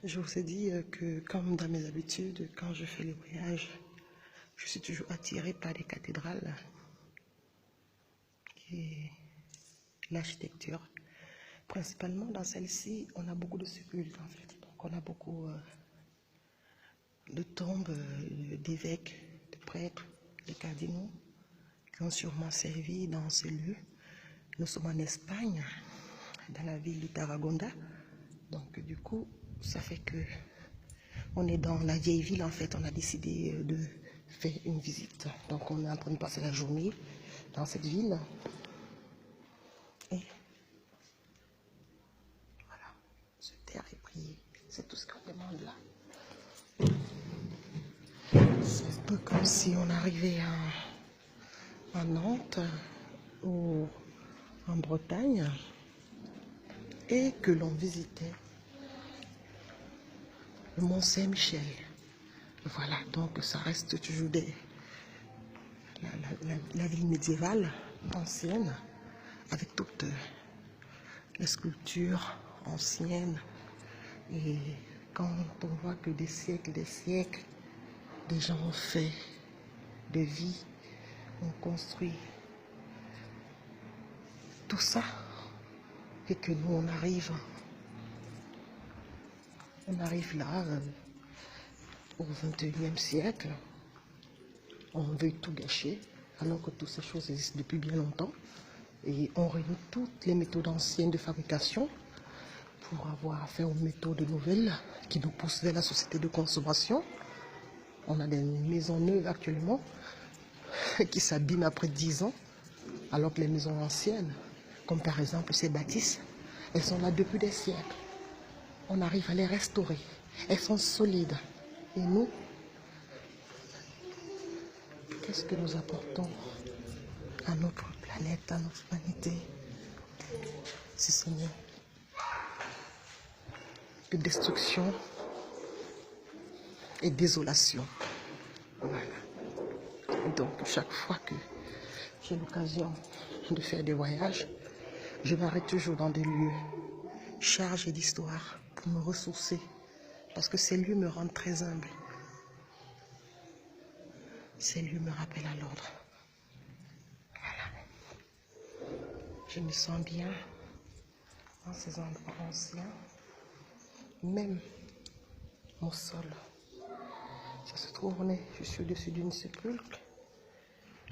Je vous ai dit que, comme dans mes habitudes, quand je fais les voyages, je suis toujours attirée par les cathédrales et l'architecture. Principalement dans celle-ci, on a beaucoup de sépulcres en fait. Donc on a beaucoup de tombes d'évêques, de prêtres, de cardinaux qui ont sûrement servi dans ces lieux. Nous sommes en Espagne, dans la ville de Tarragona. Donc du coup, ça fait que on est dans la vieille ville en fait. On a décidé de faire une visite. Donc on est en train de passer la journée dans cette ville. Et voilà, se taire et prier. C'est tout ce qu'on demande là. C'est un peu comme si on arrivait à Nantes ou en Bretagne et que l'on visitait le Mont Saint-Michel. Voilà, donc ça reste toujours la ville médiévale ancienne avec toutes les sculptures anciennes. Et quand on voit que des siècles, des gens ont fait de vie, ont construit tout ça, et que nous on arrive là au XXIe siècle, on veut tout gâcher, alors que toutes ces choses existent depuis bien longtemps, et on réunit toutes les méthodes anciennes de fabrication pour avoir affaire aux méthodes nouvelles qui nous poussent vers la société de consommation. On a des maisons neuves actuellement qui s'abîment après 10 ans, alors que les maisons anciennes, comme par exemple ces bâtisses, elles sont là depuis des siècles. On arrive à les restaurer. Elles sont solides. Et nous, qu'est-ce que nous apportons à notre planète, à notre humanité, si ce n'est que destruction et désolation. Voilà. Donc, chaque fois que j'ai l'occasion de faire des voyages, je m'arrête toujours dans des lieux chargés d'histoire pour me ressourcer, parce que ces lieux me rendent très humble. Ces lieux me rappellent à l'ordre. Voilà. Je me sens bien dans ces endroits anciens. Même mon sol, ça se trouve, je suis au-dessus d'une sépulcre.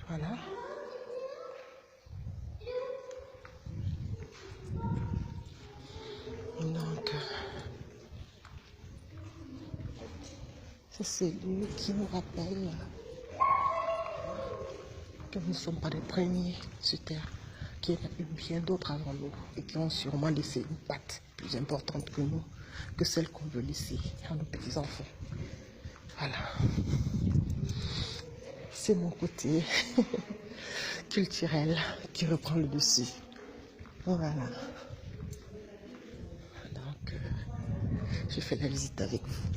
Voilà. Donc, c'est ces lieux qui nous rappellent que nous ne sommes pas les premiers sur Terre, qu'il y en a eu bien d'autres avant nous et qui ont sûrement laissé une patte plus importante que nous, que celle qu'on veut laisser à nos petits-enfants. Voilà. C'est mon côté culturel qui reprend le dessus. Voilà. Donc, je fais la visite avec vous.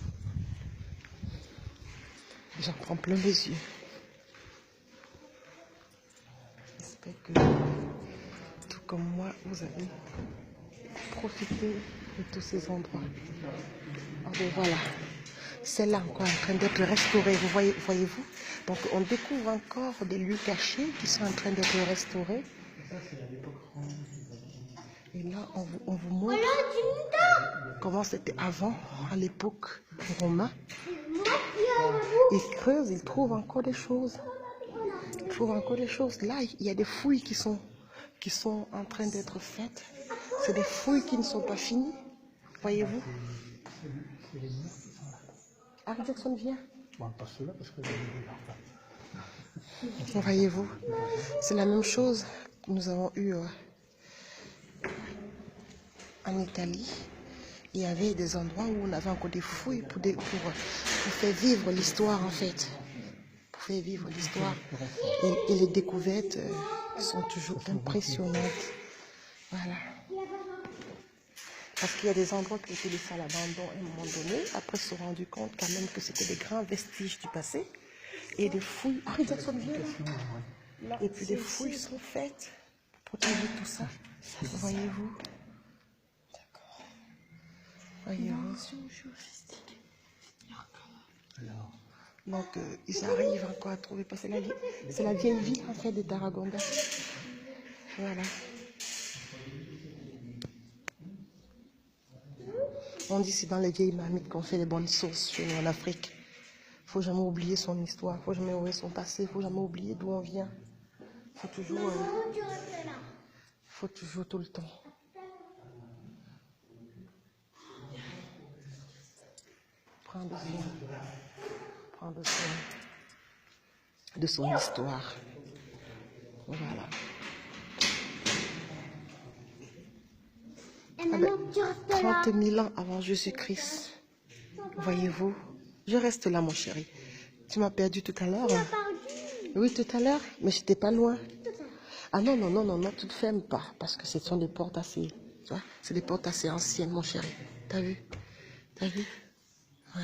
J'en prends plein les yeux. J'espère que, tout comme moi, vous avez profité de tous ces endroits. Ah ben voilà, c'est là encore en train d'être restaurée, vous voyez-vous? Donc on découvre encore des lieux cachés qui sont en train d'être restaurés. Et là, on vous montre comment c'était avant, à l'époque romaine. Ils creusent, ils trouvent encore des choses. Ils trouvent encore des choses. Là, il y a des fouilles qui sont en train d'être faites. C'est des fouilles qui ne sont pas finies. Voyez-vous? Harry Jackson vient. Voyez-vous? C'est la même chose que nous avons eu en Italie. Il y avait des endroits où on avait encore des fouilles pour faire vivre l'histoire en fait. Pour faire vivre l'histoire. Et les découvertes sont toujours impressionnantes. Voilà. Parce qu'il y a des endroits qui étaient laissés à l'abandon à un moment donné. Après, se sont rendus compte quand même que c'était des grands vestiges du passé. Et des fouilles. Harry Jackson vient. Et puis des fouilles sont faites pour protéger tout ça. Voyez-vous? D'accord. Voyez-vous. Alors, donc, ils arrivent encore à trouver, parce que c'est la vieille ville, en fait, de Taragonda. Voilà. On dit c'est dans les vieilles marmites qu'on fait les bonnes sauces chez nous en Afrique. Faut jamais oublier son histoire, faut jamais oublier son passé, faut jamais oublier d'où on vient. Faut toujours tout le temps. Prendre soin de son histoire. Voilà. Ah ben, 30 000 ans avant Jésus-Christ. Voyez-vous, je reste là, mon chéri. Tu m'as perdu tout à l'heure. Oui, tout à l'heure, mais j'étais pas loin. Ah non, non, non, non, non, tu ne fermes pas, parce que ce sont des portes assez, tu vois, c'est des portes assez anciennes, mon chéri. T'as vu? T'as vu? Ouais.